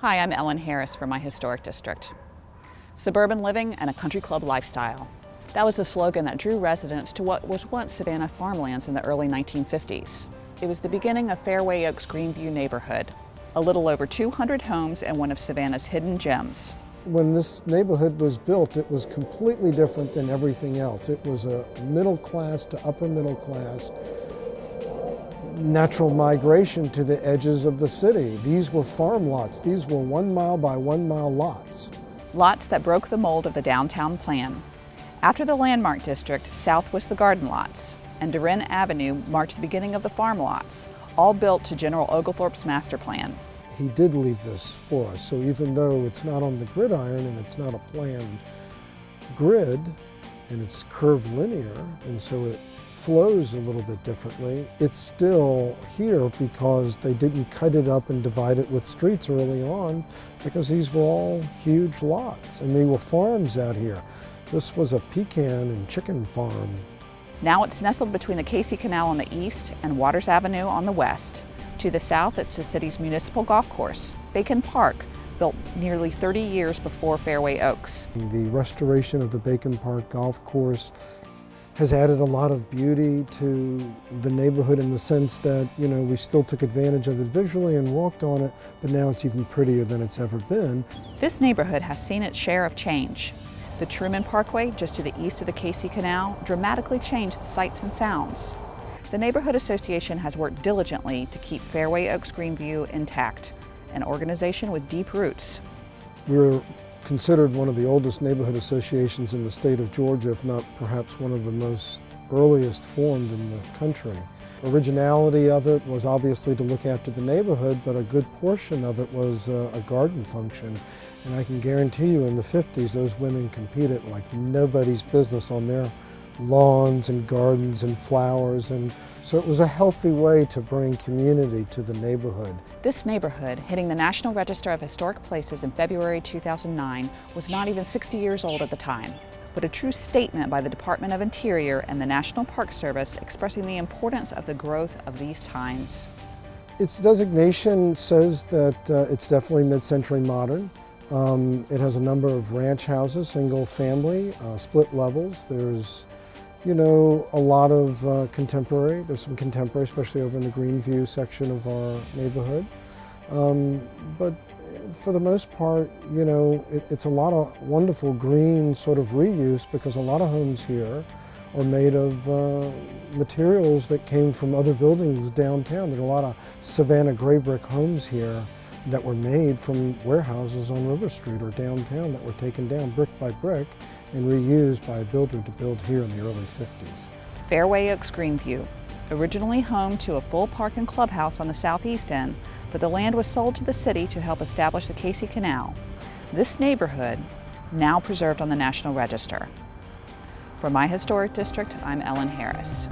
Hi, I'm Ellen Harris from my historic district. Suburban living and a country club lifestyle. That was the slogan that drew residents to what was once Savannah farmlands in the early 1950s. It was the beginning of Fairway Oaks Greenview neighborhood, a little over 200 homes and one of Savannah's hidden gems. When this neighborhood was built, it was completely different than everything else. It was a middle class to upper middle class natural migration to the edges of the city. These were farm lots. These were 1 mile by 1 mile lots. Lots that broke the mold of the downtown plan. After the Landmark District, south was the garden lots, and Durin Avenue marked the beginning of the farm lots, all built to General Oglethorpe's master plan. He did leave this for us, so even though it's not on the gridiron and it's not a planned grid, and it's curved linear, and so it flows a little bit differently, it's still here because they didn't cut it up and divide it with streets early on, because these were all huge lots and they were farms out here. This was a pecan and chicken farm. Now it's nestled between the Casey Canal on the east and Waters Avenue on the west. To the south, it's the city's municipal golf course, Bacon Park, built nearly 30 years before Fairway Oaks. The restoration of the Bacon Park golf course has added a lot of beauty to the neighborhood in the sense that, we still took advantage of it visually and walked on it, but now it's even prettier than it's ever been. This neighborhood has seen its share of change. The Truman Parkway, just to the east of the Casey Canal, dramatically changed the sights and sounds. The Neighborhood Association has worked diligently to keep Fairway Oaks Greenview intact, an organization with deep roots. We're considered one of the oldest neighborhood associations in the state of Georgia, if not perhaps one of the most earliest formed in the country. Originality of it was obviously to look after the neighborhood, but a good portion of it was a garden function. And I can guarantee you in the 50s, those women competed like nobody's business on their lawns and gardens and flowers, and so it was a healthy way to bring community to the neighborhood. This neighborhood, hitting the National Register of Historic Places in February 2009, was not even 60 years old at the time, but a true statement by the Department of Interior and the National Park Service expressing the importance of the growth of these times. Its designation says that it's definitely mid-century modern. It has a number of ranch houses, single family, split levels. There's a lot of contemporary. There's some contemporary, especially over in the Greenview section of our neighborhood. But for the most part, it's a lot of wonderful green sort of reuse, because a lot of homes here are made of materials that came from other buildings downtown. There are a lot of Savannah gray brick homes here that were made from warehouses on River Street or downtown that were taken down brick by brick and reused by a builder to build here in the early 50s. Fairway Oaks Greenview, originally home to a full park and clubhouse on the southeast end, but the land was sold to the city to help establish the Casey Canal. This neighborhood, now preserved on the National Register. For my historic district, I'm Ellen Harris.